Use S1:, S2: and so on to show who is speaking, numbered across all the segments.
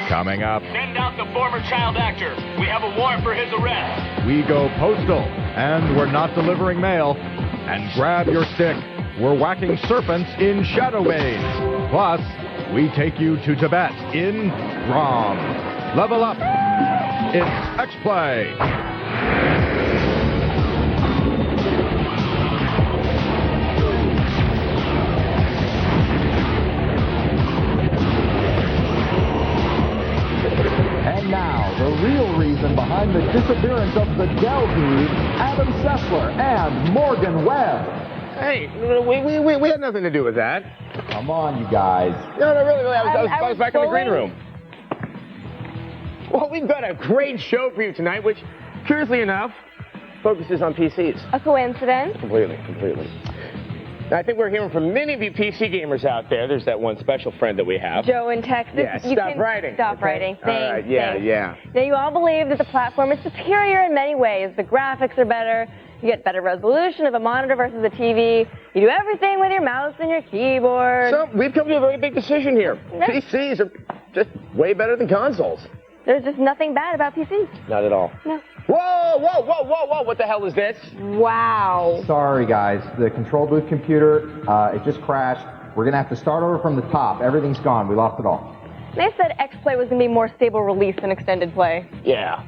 S1: Coming up,
S2: send out the former child actor. We have a warrant for his arrest.
S1: we go postal, and we're not delivering mail. And grab your stick, we're whacking serpents in Shadowbane. Plus, we take you to Tibet in Grom. Level up, it's X-Play.
S3: And now, the real reason behind the disappearance of the Delphi, Adam Sessler and Morgan Webb.
S4: Hey, we had nothing to do with that.
S3: Come on, you guys.
S4: No, really, I was back in the green room. Well, we've got a great show for you tonight, which, curiously enough, focuses on PCs.
S5: A coincidence?
S4: Completely. Now, I think we're hearing from many of you PC gamers out there. There's that one special friend that we have.
S5: Joe in Texas.
S4: Yeah, stop writing.
S5: Stop writing.
S4: All right, yeah.
S5: Now, you all believe that the platform is superior in many ways. The graphics are better. You get better resolution of a monitor versus a TV. You do everything with your mouse and your keyboard.
S4: So, we've come to a very big decision here.
S5: Yeah.
S4: PCs are just way better than consoles.
S5: There's just nothing bad about PCs.
S4: Not at all.
S5: No.
S4: Whoa! What the hell is this?
S5: Wow.
S3: Sorry, guys. The control booth computer, it just crashed. We're going to have to start over from the top. Everything's gone. We lost it all.
S5: They said X-Play was going to be more stable release than extended play.
S4: Yeah.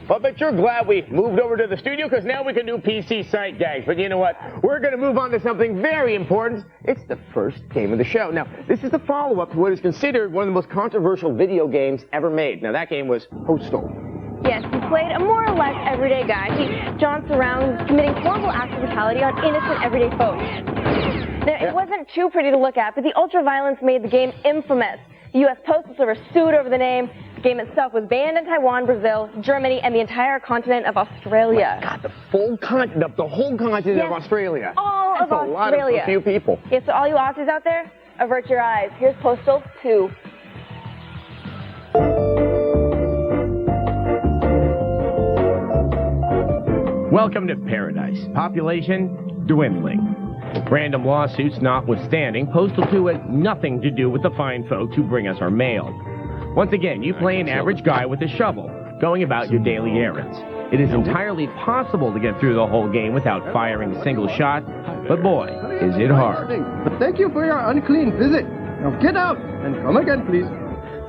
S4: But you're glad we moved over to the studio, because now we can do PC site gags. But you know what? We're going to move on to something very important. It's the first game of the show. Now, this is the follow-up to what is considered one of the most controversial video games ever made. Now, that game was Postal.
S5: Yes, he played a more or less everyday guy. He jaunts around committing horrible acts of brutality on innocent everyday folks. Now, it wasn't too pretty to look at, but the ultra-violence made the game infamous. The U.S. Postal Service sued over the name. The game itself was banned in Taiwan, Brazil, Germany, and the entire continent of Australia.
S4: Oh my God, the whole continent of Australia.
S5: All
S4: That's
S5: of Australia.
S4: A lot of few people.
S5: Yeah, so all you Aussies out there, avert your eyes. Here's Postal 2.
S4: Welcome to paradise. Population dwindling. Random lawsuits notwithstanding, Postal 2 has nothing to do with the fine folks who bring us our mail. Once again, you play an average guy with a shovel, going about your daily errands. It is entirely possible to get through the whole game without firing a single shot, but boy, is it hard.
S6: But thank you for your unclean visit. Now get out and come again, please.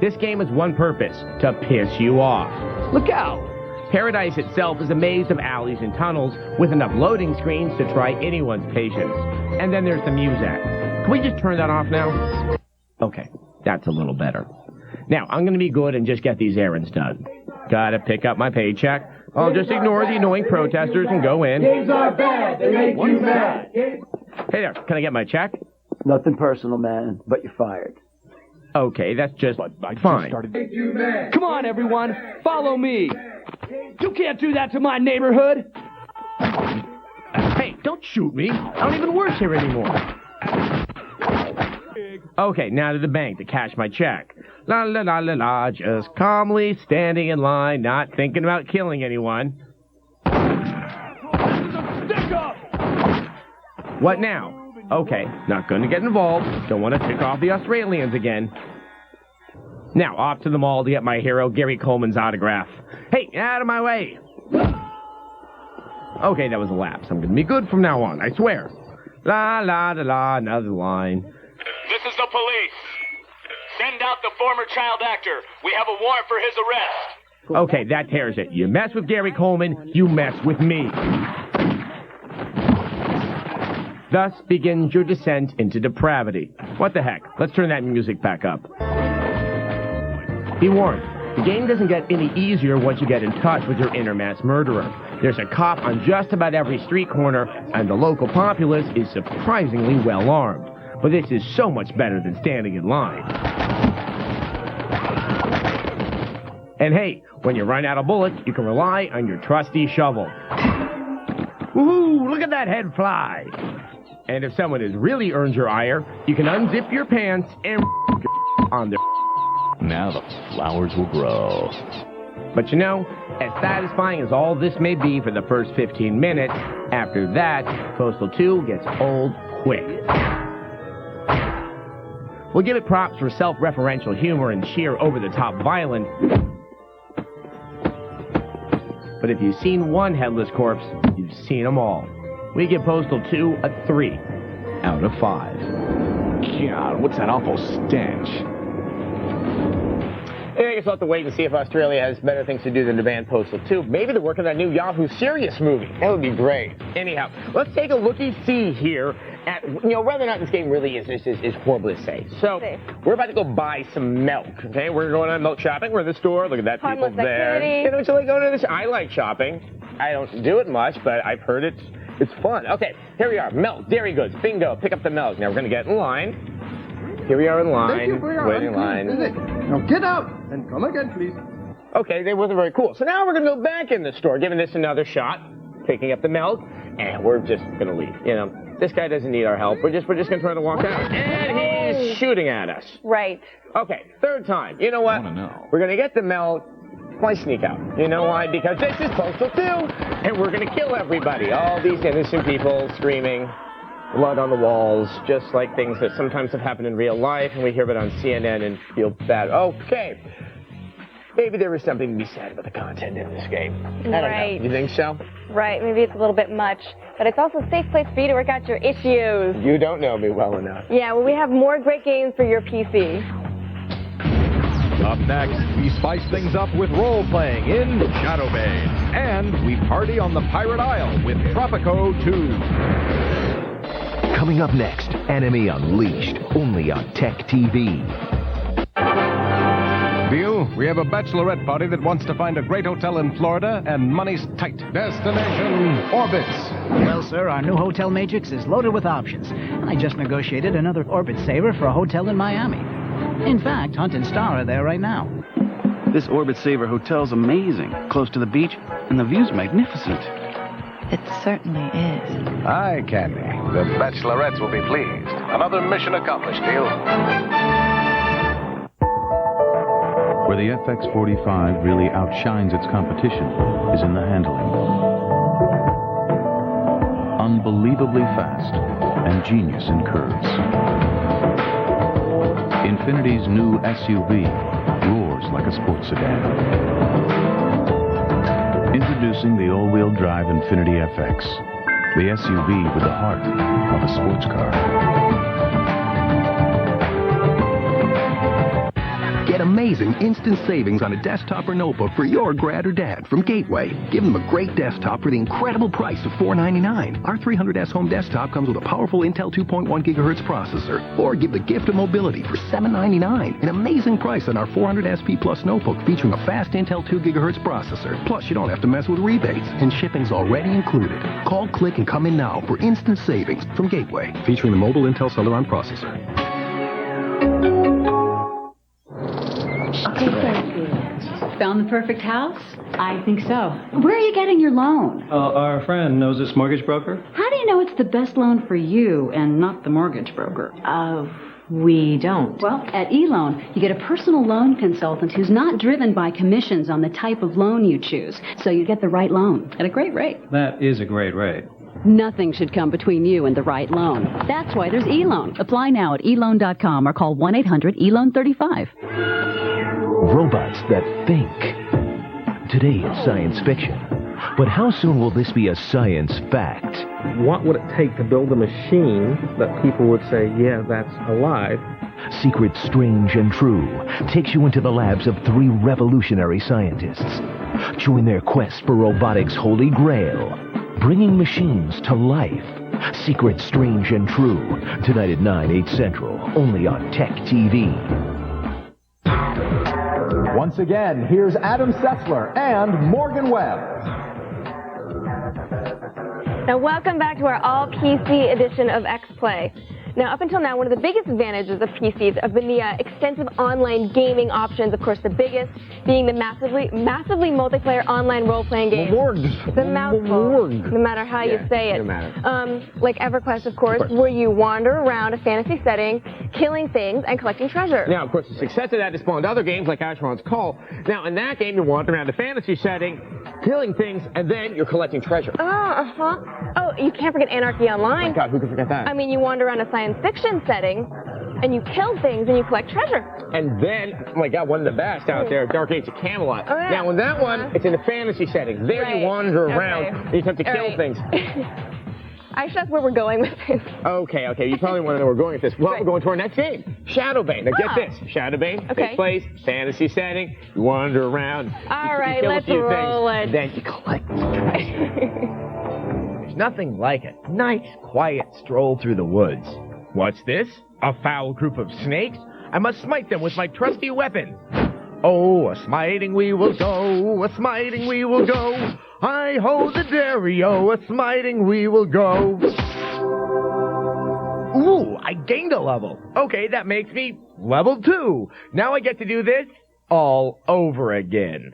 S4: This game has one purpose, to piss you off. Look out! Paradise itself is a maze of alleys and tunnels with enough loading screens to try anyone's patience. And then there's the music. Can we just turn that off now? Okay, that's a little better. Now, I'm going to be good and just get these errands done. Gotta pick up my paycheck. I'll just ignore the annoying protesters and go in.
S7: Games are bad. They make you mad.
S4: Hey there, can I get my check?
S8: Nothing personal, man, but you're fired.
S4: Okay, that's just fine.
S7: Come on, everyone. Follow me. You can't do that to my neighborhood.
S4: Hey, don't shoot me. I don't even work here anymore. Okay, now to the bank to cash my check. La la la la la, just calmly standing in line, not thinking about killing anyone.
S7: Stick up.
S4: What now? Okay, not gonna get involved. Don't want to tick off the Australians again. Now, off to the mall to get my hero Gary Coleman's autograph. Hey, out of my way! Okay, that was a lapse. I'm gonna be good from now on, I swear. La la la la, another line.
S2: This is the police. Send out the former child actor. We have a warrant for his arrest.
S4: Okay, that tears it. You mess with Gary Coleman, you mess with me. Thus begins your descent into depravity. What the heck? Let's turn that music back up. Be warned, the game doesn't get any easier once you get in touch with your inner mass murderer. There's a cop on just about every street corner, and the local populace is surprisingly well armed. But this is so much better than standing in line. And hey, when you run out of bullets, you can rely on your trusty shovel. Woohoo! Look at that head fly! And if someone has really earned your ire, you can unzip your pants and on their...
S9: Now the flowers will grow.
S4: But you know, as satisfying as all this may be for the first 15 minutes, after that, Postal 2 gets old quick. We'll give it props for self-referential humor and sheer over-the-top violence. But if you've seen one headless corpse, you've seen them all. We give Postal 2 a 3 out of 5.
S9: God, what's that awful stench?
S4: I guess we'll have to wait and see if Australia has better things to do than to ban Postal 2. Maybe they're working on that new Yahoo Serious movie. That would be great. Anyhow, let's take a looky-see here at, whether or not this game really is horribly safe. So, we're about to go buy some milk, okay? We're going on milk shopping. We're in the store. Look at that, people there. Don't you like going to this? I like shopping. I don't do it much, but I've heard it's fun. Okay, here we are. Milk, dairy goods, bingo. Pick up the milk. Now we're going to get in line. Here we are in line, waiting in line.
S6: Now get out and come again, please.
S4: Okay, they wasn't very cool. So now we're going to go back in the store, giving this another shot, picking up the milk, and we're just going to leave. This guy doesn't need our help. We're just going to try to walk out. And he's shooting at us.
S5: Right.
S4: Okay, third time. You know what? We're going to get the milk. Why sneak out? You know why? Because this is Postal 2, and we're going to kill everybody. All these innocent people screaming. Blood on the walls, just like things that sometimes have happened in real life, and we hear about it on CNN and feel bad. Okay. Maybe there is something to be said about the content in this game. I don't know. You think so?
S5: Right. Maybe it's a little bit much. But it's also a safe place for you to work out your issues.
S4: You don't know me well enough.
S5: Yeah, well, we have more great games for your PC.
S1: Up next, we spice things up with role-playing in Shadowbane. And we party on the Pirate Isle with Tropico 2.
S10: Coming up next, Enemy Unleashed, only on Tech TV.
S11: Bill, we have a bachelorette party that wants to find a great hotel in Florida, and money's tight. Destination Orbits.
S12: Well, sir, our new hotel matrix is loaded with options. I just negotiated another Orbit Saver for a hotel in Miami. In fact, Hunt and Star are there right now.
S13: This Orbit Saver hotel's amazing. Close to the beach, and the view's magnificent.
S14: It certainly is.
S11: Aye, Candy. The bachelorettes will be pleased. Another mission accomplished, Neil.
S15: Where the FX45 really outshines its competition is in the handling. Unbelievably fast and genius in curves. Infinity's new SUV roars like a sports sedan. Introducing the all-wheel drive Infinity FX, the SUV with the heart of a sports car.
S10: Get amazing instant savings on a desktop or notebook for your grad or dad from Gateway. Give them a great desktop for the incredible price of $499. Our 300S home desktop comes with a powerful Intel 2.1 gigahertz processor. Or give the gift of mobility for $799. An amazing price on our 400SP Plus notebook featuring a fast Intel 2 gigahertz processor. Plus, you don't have to mess with rebates, and shipping's already included. Call, click, and come in now for instant savings from Gateway.
S11: Featuring the mobile Intel Celeron processor.
S16: Found the perfect house? I think so. Where are you getting your loan?
S17: Our friend knows this mortgage broker.
S16: How do you know it's the best loan for you and not the mortgage broker?
S14: We don't.
S16: Well, at ENunn, you get a personal loan consultant who's not driven by commissions on the type of loan you choose, so you get the right loan at a great rate.
S17: That is a great rate.
S16: Nothing should come between you and the right loan. That's why there's ENunn. Apply now at eloan.com or call 1-800-ELOAN-35.
S10: Robots that think. Today it's science fiction. But how soon will this be a science fact?
S18: What would it take to build a machine that people would say, yeah, that's alive?
S10: Secret, Strange, and True takes you into the labs of 3 revolutionary scientists. Join their quest for robotics' holy grail, bringing machines to life. Secret, Strange, and True, tonight at 9, 8 Central, only on Tech TV.
S3: Once again, here's Adam Sessler and Morgan Webb.
S5: Now, welcome back to our all-PC edition of X-Play. Now, up until now, one of the biggest advantages of PCs have been the extensive online gaming options. Of course, the biggest being the massively multiplayer online role-playing games. The mouthful, no matter how you say it.
S4: No matter.
S5: Like EverQuest, of course, where you wander around a fantasy setting, killing things and collecting treasure.
S4: Now, of course, the success of that has spawned other games like Asheron's Call. Now, in that game, you wander around a fantasy setting, killing things, and then you're collecting treasure.
S5: Oh, you can't forget Anarchy Online.
S4: Oh my God, who could forget that?
S5: I mean, you wander around a science fiction setting, And you kill things and you collect treasure.
S4: And then, oh my God, one of the best out there, Dark Age of Camelot.
S5: Oh, yeah.
S4: Now, in that one, it's in a fantasy setting. There you wander around, and you have to kill things.
S5: Actually, that's where we're going with this.
S4: Okay. You probably want to know where we're going with this. Well, we're going to our next game, Shadowbane. Now, get this. Shadowbane takes place, fantasy setting. You wander around.
S5: All right,
S4: you kill
S5: let's
S4: a few
S5: roll
S4: things,
S5: it.
S4: then you collect treasure. There's nothing like a nice, quiet stroll through the woods. What's this? A foul group of snakes? I must smite them with my trusty weapon. Oh, a smiting we will go, a smiting we will go. Hi-ho the dairy-o, a smiting we will go. Ooh, I gained a level. Okay, that makes me level 2. Now I get to do this all over again.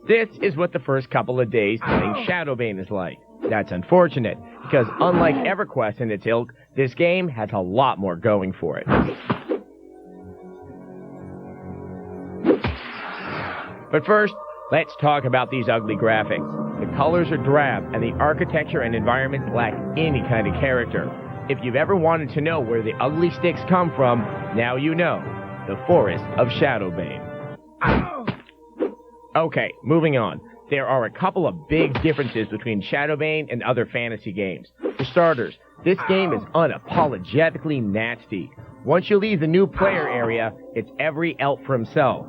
S4: This is what the first couple of days playing Shadowbane is like. That's unfortunate, because unlike EverQuest and its ilk, this game has a lot more going for it. But first, let's talk about these ugly graphics. The colors are drab, and the architecture and environments lack any kind of character. If you've ever wanted to know where the ugly sticks come from, now you know. The Forest of Shadowbane. Okay, moving on. There are a couple of big differences between Shadowbane and other fantasy games. For starters, this game is unapologetically nasty. Once you leave the new player area, it's every elf for himself.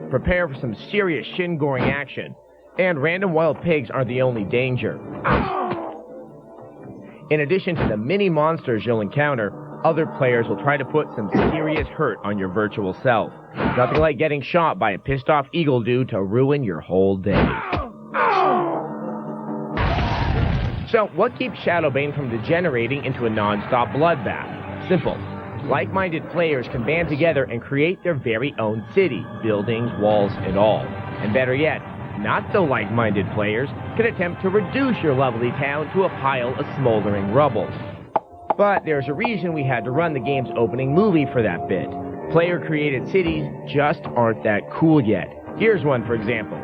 S4: Prepare for some serious shin-goring action. And random wild pigs aren't the only danger. In addition to the mini monsters you'll encounter, other players will try to put some serious hurt on your virtual self. Nothing like getting shot by a pissed-off eagle dude to ruin your whole day. So, what keeps Shadowbane from degenerating into a non-stop bloodbath? Simple. Like-minded players can band together and create their very own city, buildings, walls, and all. And better yet, not so like-minded players can attempt to reduce your lovely town to a pile of smoldering rubble. But there's a reason we had to run the game's opening movie for that bit. Player-created cities just aren't that cool yet. Here's one, for example.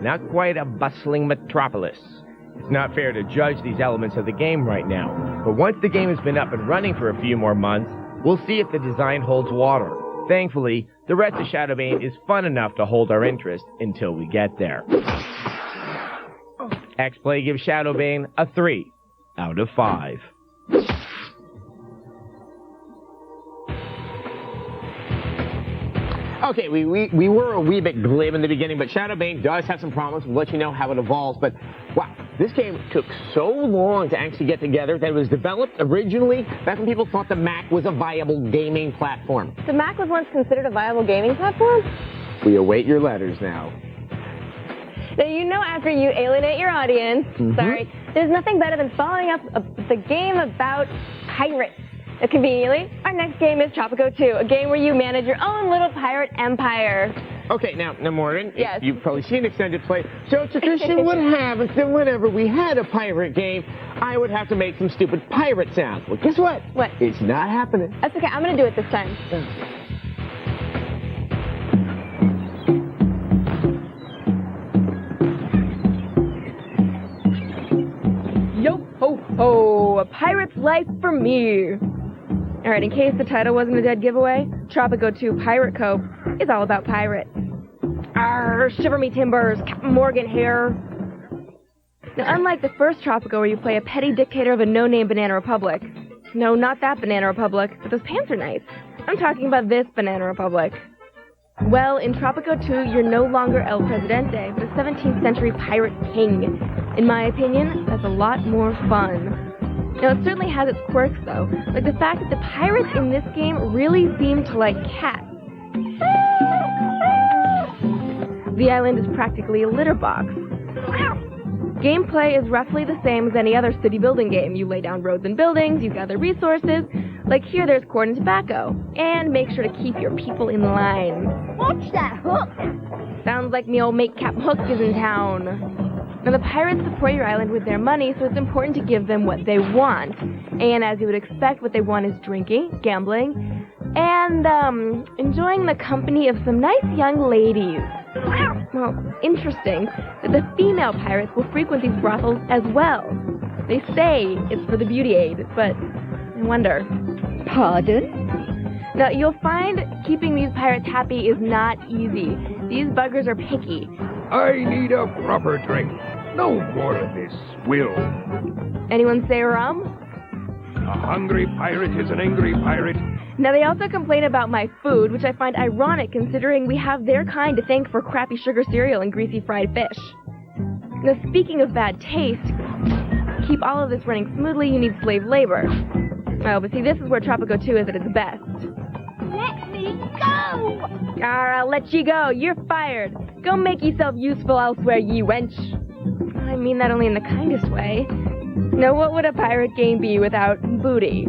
S4: Not quite a bustling metropolis. It's not fair to judge these elements of the game right now, but once the game has been up and running for a few more months, we'll see if the design holds water. Thankfully, the rest of Shadowbane is fun enough to hold our interest until we get there. X-Play gives Shadowbane a 3 out of 5. Okay, we were a wee bit glib in the beginning, but Shadowbane does have some problems. We'll let you know how it evolves. But, wow, this game took so long to actually get together that it was developed originally back when people thought the Mac was a viable gaming platform.
S5: The Mac was once considered a viable gaming platform?
S4: We await your letters now.
S5: Now, you know after you alienate your audience, sorry, there's nothing better than following up the game about pirates. Conveniently, our next game is Tropico 2, a game where you manage your own little pirate empire.
S4: Okay, now Morgan,
S5: yes.
S4: You've probably seen extended play, so tradition would have it that whenever we had a pirate game, I would have to make some stupid pirate sounds. Well, guess what?
S5: What?
S4: It's not happening.
S5: That's okay, I'm going to do it this time. Yo ho ho, a pirate's life for me. Alright, in case the title wasn't a dead giveaway, Tropico 2 Pirate Cove is all about pirates. Arr, shiver me timbers, Captain Morgan here. Now, unlike the first Tropico where you play a petty dictator of a no-name Banana Republic. No, not that Banana Republic, but those pants are nice. I'm talking about this Banana Republic. Well, in Tropico 2, you're no longer El Presidente, but a 17th century pirate king. In my opinion, that's a lot more fun. Now, it certainly has its quirks, though, like the fact that the pirates in this game really seem to like cats. The island is practically a litter box. Gameplay is roughly the same as any other city building game. You lay down roads and buildings, you gather resources. Like here, there's corn and tobacco. And make sure to keep your people in line.
S19: Watch that hook!
S5: Sounds like me old mate Captain Hook is in town. Now, the pirates support your island with their money, so it's important to give them what they want. And as you would expect, what they want is drinking, gambling, and, enjoying the company of some nice young ladies. Well, interesting that the female pirates will frequent these brothels as well. They say it's for the beauty aid, but I wonder.
S16: Pardon?
S5: Now, you'll find keeping these pirates happy is not easy. These buggers are picky.
S19: I need a proper drink. No more of this swill.
S5: Anyone say rum?
S19: A hungry pirate is an angry pirate.
S5: Now, they also complain about my food, which I find ironic considering we have their kind to thank for crappy sugar cereal and greasy fried fish. Now, speaking of bad taste, to keep all of this running smoothly, you need slave labor. Oh, but see, this is where Tropico 2 is at its best.
S16: Let me go!
S5: I'll let you go. You're fired. Go make yourself useful elsewhere, ye wench. I mean that only in the kindest way. Now, what would a pirate game be without booty?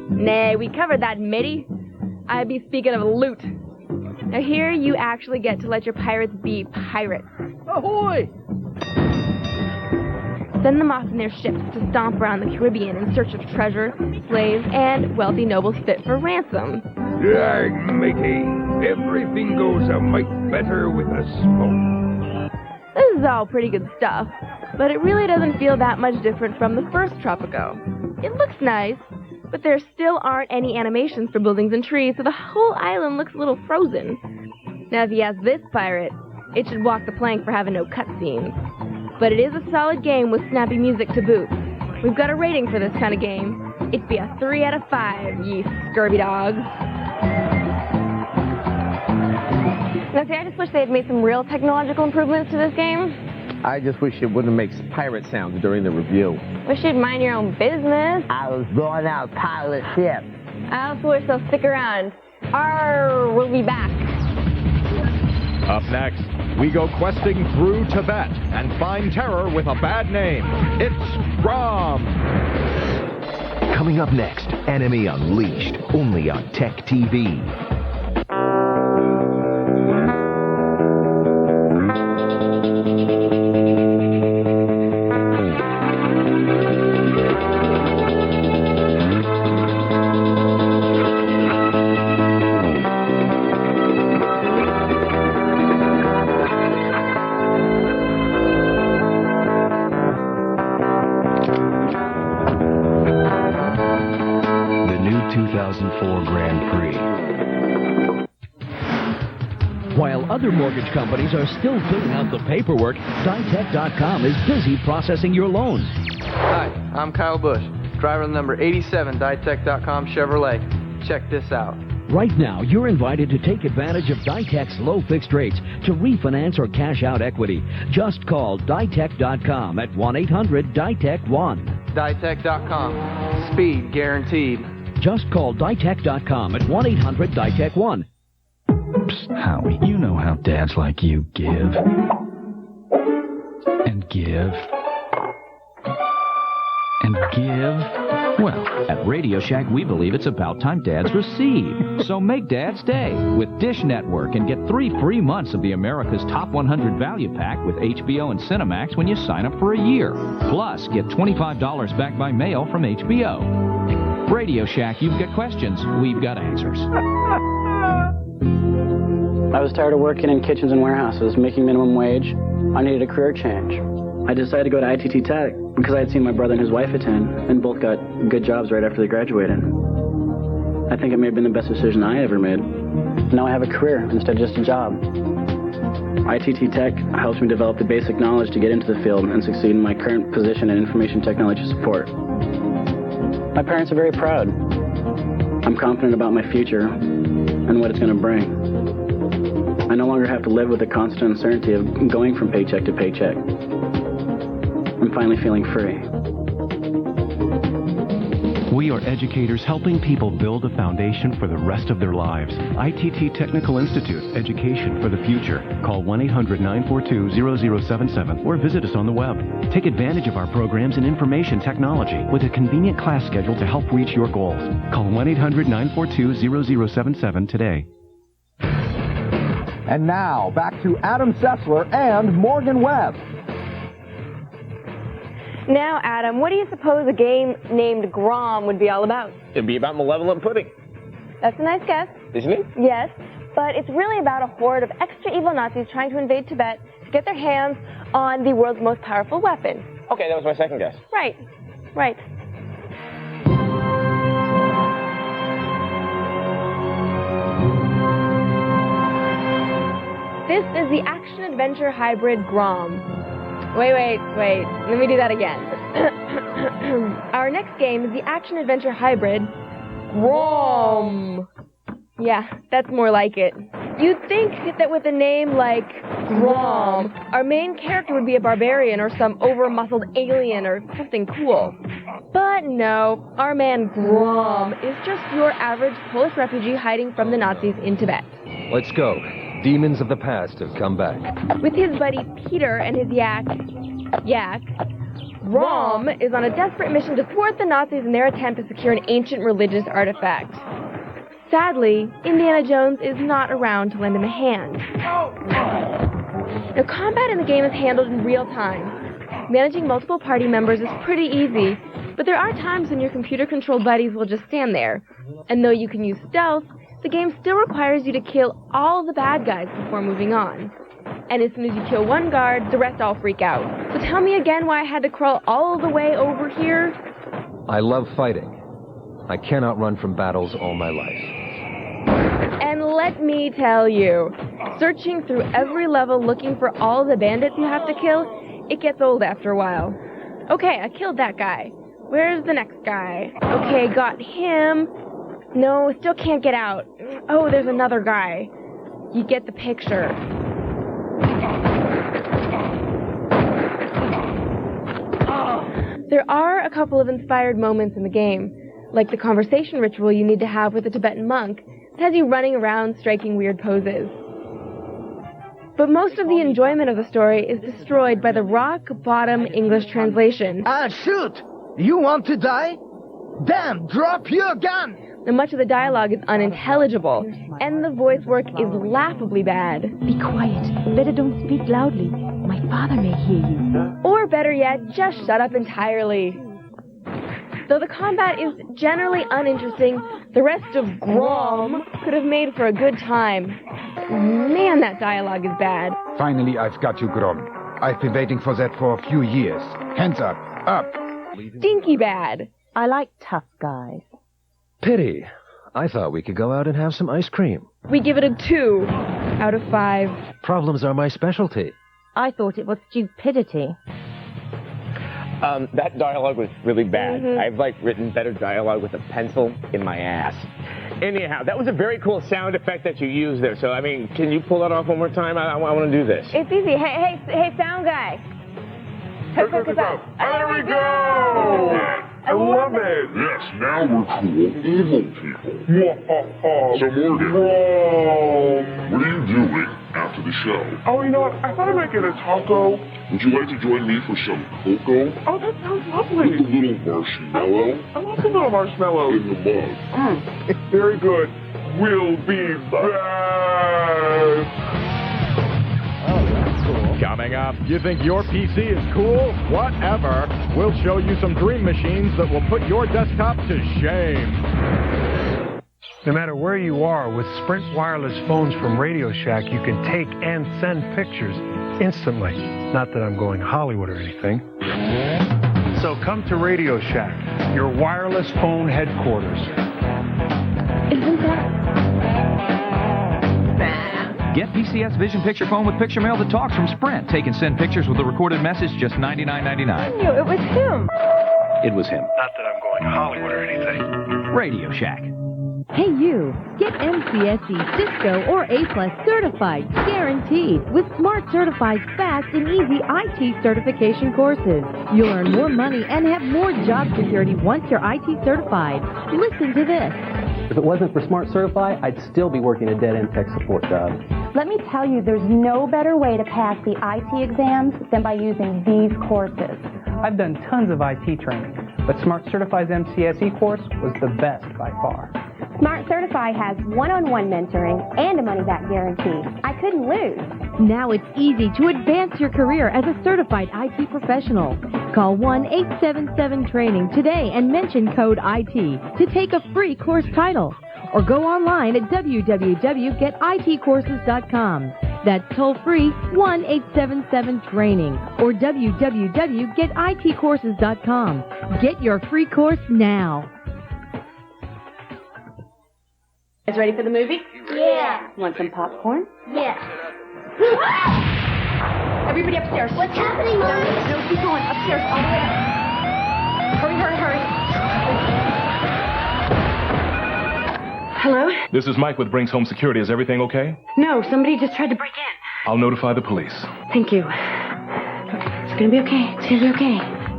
S5: Nay, we covered that, matey. I be speaking of loot. Now, here you actually get to let your pirates be pirates.
S6: Ahoy!
S5: Send them off in their ships to stomp around the Caribbean in search of treasure, slaves, and wealthy nobles fit for ransom.
S19: Dang, matey. Everything goes a mite better with a smoke.
S5: This is all pretty good stuff, but it really doesn't feel that much different from the first Tropico. It looks nice, but there still aren't any animations for buildings and trees, so the whole island looks a little frozen. Now, if you ask this pirate, it should walk the plank for having no cutscenes. But it is a solid game with snappy music to boot. We've got a rating for this kind of game. It'd be a 3 out of 5, ye scurvy dogs. Now, see, I just wish they had made some real technological improvements to this game.
S4: I just wish it wouldn't make pirate sounds during the review.
S5: Wish you'd mind your own business.
S8: I was going out pilot ship.
S5: I also wish they'll stick around. We'll be back.
S1: Up next, we go questing through Tibet and find terror with a bad name. It's Grom.
S10: Coming up next, Enemy Unleashed, only on Tech TV.
S20: Other mortgage companies are still filling out the paperwork. Ditech.com is busy processing your loan.
S21: Hi, I'm Kyle Bush, driver of number 87 Ditech.com Chevrolet. Check this out.
S20: Right now, you're invited to take advantage of Ditech's low fixed rates to refinance or cash out equity. Just call Ditech.com at 1-800-DITECH-1.
S21: Ditech.com. Speed guaranteed.
S20: Just call Ditech.com at 1-800-DITECH-1.
S22: Psst, Howie, you know how dads like you give. And give. And give.
S23: Well, at Radio Shack, we believe it's about time dads receive. So make Dad's Day with Dish Network and get 3 free months of the America's Top 100 Value Pack with HBO and Cinemax when you sign up for a year. Plus, get $25 back by mail from HBO. Radio Shack, you've got questions, we've got answers.
S13: I was tired of working in kitchens and warehouses, making minimum wage. I needed a career change. I decided to go to ITT Tech because I had seen my brother and his wife attend, and both got good jobs right after they graduated. I think it may have been the best decision I ever made. Now I have a career instead of just a job. ITT Tech helps me develop the basic knowledge to get into the field and succeed in my current position in information technology support. My parents are very proud. I'm confident about my future and what it's going to bring. I no longer have to live with the constant uncertainty of going from paycheck to paycheck. I'm finally feeling free.
S15: We are educators helping people build a foundation for the rest of their lives. ITT Technical Institute, education for the future. Call 1-800-942-0077 or visit us on the web. Take advantage of our programs in information technology with a convenient class schedule to help reach your goals. Call 1-800-942-0077 today.
S3: And now, back to Adam Sessler and Morgan Webb.
S5: Now, Adam, what do you suppose a game named Grom would be all about?
S4: It'd be about malevolent pudding.
S5: That's a nice guess.
S4: Isn't it?
S5: Yes, but it's really about a horde of extra evil Nazis trying to invade Tibet to get their hands on the world's most powerful weapon.
S4: Okay, that was my second guess.
S5: Right. action-adventure hybrid Grom. Wait. Let me do that again. Our next game is the action-adventure hybrid Grom. Yeah, that's more like it. You'd think that with a name like Grom, our main character would be a barbarian or some over-muscled alien or something cool. But no, our man Grom is just your average Polish refugee hiding from the Nazis in Tibet.
S2: Let's go. Demons of the past have come back.
S5: With his buddy Peter and his yak, Grom is on a desperate mission to thwart the Nazis in their attempt to secure an ancient religious artifact. Sadly, Indiana Jones is not around to lend him a hand. Now, combat in the game is handled in real time. Managing multiple party members is pretty easy, but there are times when your computer-controlled buddies will just stand there. And though you can use stealth, the game still requires you to kill all the bad guys before moving on. And as soon as you kill one guard, the rest all freak out. So tell me again why I had to crawl all the way over here?
S2: I love fighting. I cannot run from battles all my life.
S5: And let me tell you, searching through every level looking for all the bandits you have to kill, it gets old after a while. Okay, I killed that guy. Where's the next guy? Okay, got him. No, still can't get out. Oh, there's another guy. You get the picture. There are a couple of inspired moments in the game, like the conversation ritual you need to have with a Tibetan monk that has you running around striking weird poses. But most of the enjoyment of the story is destroyed by the rock-bottom English translation.
S7: Ah, shoot! You want to die? Damn, drop your gun!
S5: Now, much of the dialogue is unintelligible, and the voice work is laughably bad.
S9: Be quiet. Better don't speak loudly. My father may hear you.
S5: Or better yet, just shut up entirely. Though the combat is generally uninteresting, the rest of Grom could have made for a good time. Man, that dialogue is bad.
S24: Finally, I've got you, Grom. I've been waiting for that for a few years. Hands up, up!
S5: Stinky bad.
S9: I like tough guys.
S2: Pity. I thought we could go out and have some ice cream.
S5: We give it a 2 out of 5.
S2: Problems are my specialty.
S9: I thought it was stupidity.
S4: That dialogue was really bad. I've, written better dialogue with a pencil in my ass. Anyhow, that was a very cool sound effect that you used there. So, can you pull that off one more time? I want to do this.
S5: It's easy. Hey, sound guy.
S25: There we go! I love it! Yes, now we're cool evil people. So Morgan, what are you doing after the show?
S26: Oh, you know what? I thought I might get a taco.
S25: Would you like to join me for some cocoa?
S26: Oh, that sounds lovely.
S25: With a little marshmallow?
S26: I love the little marshmallows.
S25: In the mug.
S26: Very good. We'll be back.
S1: Coming up, you think your PC is cool? Whatever. We'll show you some dream machines that will put your desktop to shame.
S27: No matter where you are, with Sprint wireless phones from Radio Shack, you can take and send pictures instantly. Not that I'm going Hollywood or anything. So come to Radio Shack, your wireless phone headquarters.
S23: Get PCS Vision Picture Phone with Picture Mail that talks from Sprint. Take and send pictures with a recorded message, just $99.99.
S5: I knew it was him.
S23: It was him.
S27: Not that I'm going Hollywood or anything.
S23: Radio Shack.
S28: Hey you, get MCSE, Cisco, or A+ certified, guaranteed, with Smart Certified's fast and easy IT certification courses. You'll earn more money and have more job security once you're IT certified. Listen to this.
S29: If it wasn't for Smart Certify, I'd still be working a dead-end tech support job.
S30: Let me tell you, there's no better way to pass the IT exams than by using these courses.
S29: I've done tons of IT training, but Smart Certify's MCSE course was the best by far.
S30: Smart Certify has one-on-one mentoring and a money-back guarantee. I couldn't lose.
S28: Now it's easy to advance your career as a certified IT professional. Call 1-877-TRAINING today and mention code IT to take a free course title. Or go online at www.getitcourses.com. That's toll-free 1-877-TRAINING or www.getitcourses.com. Get your free course now.
S16: Guys ready for the movie?
S30: Yeah.
S16: Want some popcorn?
S30: Yeah.
S6: Everybody upstairs.
S8: What's happening, Mom?
S6: No, keep going. Upstairs, all the way up. Hurry. Hello?
S10: This is Mike with Brinks Home Security. Is everything okay?
S6: No, somebody just tried to break in.
S10: I'll notify the police.
S6: Thank you. It's gonna be okay.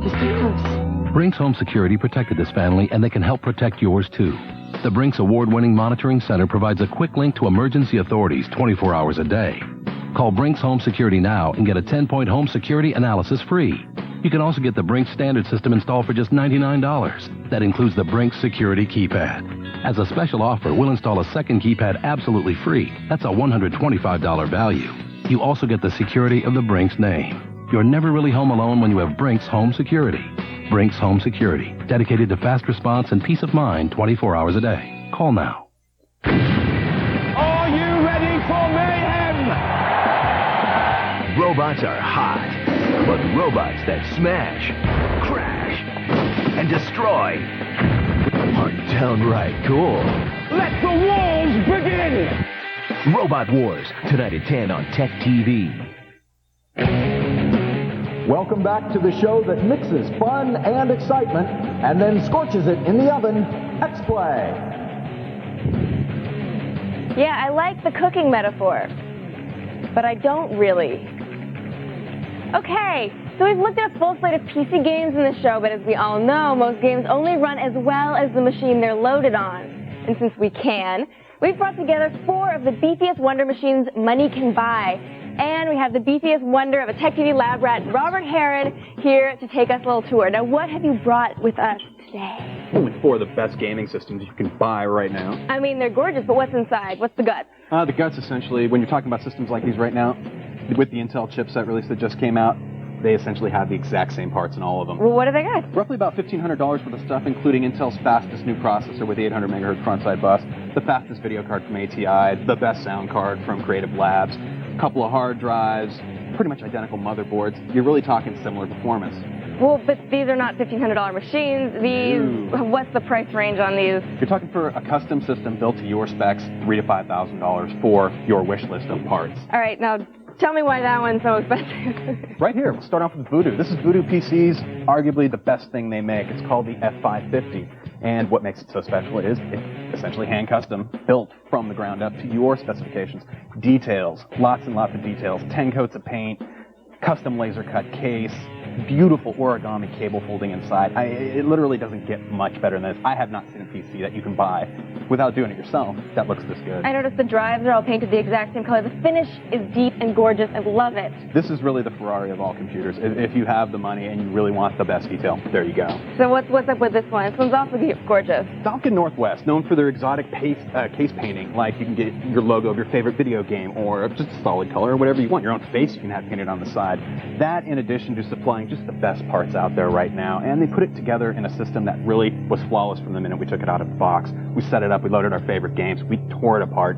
S6: Just stay close.
S15: Brinks Home Security protected this family, and they can help protect yours, too. The Brinks award-winning monitoring center provides a quick link to emergency authorities 24 hours a day. Call Brinks Home Security now and get a 10-point home security analysis free. You can also get the Brinks standard system installed for just $99. That includes the Brinks security keypad. As a special offer, we'll install a second keypad absolutely free. That's a $125 value. You also get the security of the Brinks name. You're never really home alone when you have Brinks Home Security. Brinks Home Security, dedicated to fast response and peace of mind 24 hours a day. Call now.
S11: Are you ready for mayhem? Robots are hot, but robots that smash, crash, and destroy are downright cool. Let the wars begin! Robot Wars, tonight at 10 on Tech TV.
S3: Welcome back to the show that mixes fun and excitement and then scorches it in the oven, X-Play.
S5: Yeah, I like the cooking metaphor, but I don't really. Okay, so we've looked at a full slate of PC games in the show, but as we all know, most games only run as well as the machine they're loaded on. And since we can, we've brought together 4 of the beefiest wonder machines money can buy. And we have the beefiest wonder of a Tech TV lab rat, Robert Heron, here to take us a little tour. Now, what have you brought with us today?
S12: Only 4 of the best gaming systems you can buy right now.
S5: I mean, they're gorgeous, but what's inside? What's the guts?
S12: The guts, essentially, when you're talking about systems like these right now, with the Intel chipset release that just came out, they essentially have the exact same parts in all of them.
S5: Well, what do they got?
S12: Roughly about $1,500 worth of stuff, including Intel's fastest new processor with the 800 megahertz frontside bus, the fastest video card from ATI, the best sound card from Creative Labs, a couple of hard drives, pretty much identical motherboards. You're really talking similar performance.
S5: Well, but these are not $1,500 machines. What's the price range on these?
S12: You're talking for a custom system built to your specs, $3,000 to $5,000 for your wish list of parts.
S5: All right, now tell me why that one's so expensive.
S12: Right here, we'll start off with Voodoo. This is Voodoo PC's arguably the best thing they make. It's called the F550. And what makes it so special is it's essentially hand custom, built from the ground up to your specifications. Details, lots and lots of details, 10 coats of paint, custom laser cut case, beautiful origami cable folding inside. It literally doesn't get much better than this. I have not seen a PC that you can buy without doing it yourself that looks this good.
S5: I noticed the drives are all painted the exact same color. The finish is deep and gorgeous. I love it.
S12: This is really the Ferrari of all computers. If you have the money and you really want the best detail, there you go.
S5: So what's up with this one? This one's also gorgeous.
S12: Falcon Northwest, known for their exotic case painting, like you can get your logo of your favorite video game or just a solid color or whatever you want. Your own face you can have painted on the side. That in addition to supplying just the best parts out there right now, and they put it together in a system that really was flawless from the minute we took it out of the box. We set it up, we loaded our favorite games, we tore it apart,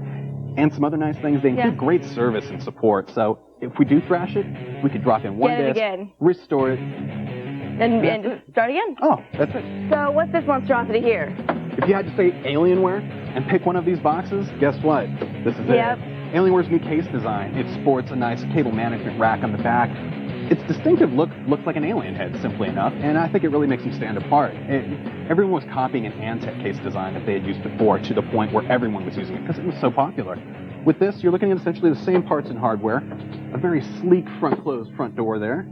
S12: and some other nice things. They include great service and support, so if we do thrash it, we could drop in one disk, restore it,
S5: and just start again.
S12: Oh, that's it.
S5: So what's this monstrosity here?
S12: If you had to say Alienware and pick one of these boxes, guess what? This is it. Alienware's new case design. It sports a nice cable management rack on the back. Its distinctive look looks like an alien head, simply enough, and I think it really makes them stand apart. Everyone was copying an Antec case design that they had used before to the point where everyone was using it because it was so popular. With this, you're looking at essentially the same parts and hardware, a very sleek front-closed front door there,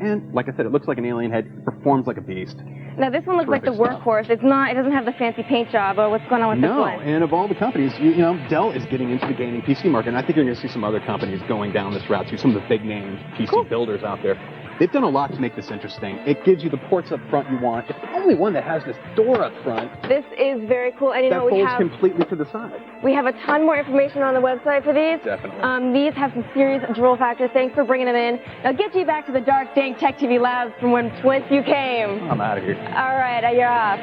S12: and like I said, it looks like an alien head, it performs like a beast.
S5: Now this one looks like the workhorse. It doesn't have the fancy paint job, or what's going on with this one?
S12: No, and of all the companies, you know, Dell is getting into the gaming PC market, and I think you're going to see some other companies going down this route too, some of the big name PC builders out there. They've done a lot to make this interesting. It gives you the ports up front you want. It's the only one that has this door up front.
S5: This is very cool. And you know,
S12: folds completely to the side.
S5: We have a ton more information on the website for these.
S12: Definitely.
S5: These have some serious drool factors. Thanks for bringing them in. Now get you back to the dark, dank Tech TV labs from whence you came.
S12: I'm out of here.
S5: All right, you're off.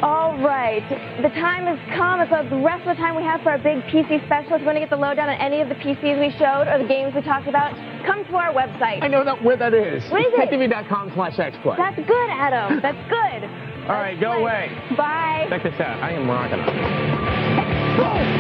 S5: All right, the time has come. It's the rest of the time we have for our big PC special. If you want to get the lowdown on any of the PCs we showed or the games we talked about, come to our website.
S4: I know where that is.
S5: What is it?
S4: TechTV.com/XPlay.
S5: That's good, Adam. That's good.
S4: All right, go away.
S5: Bye.
S4: Check this out. I am rocking on it.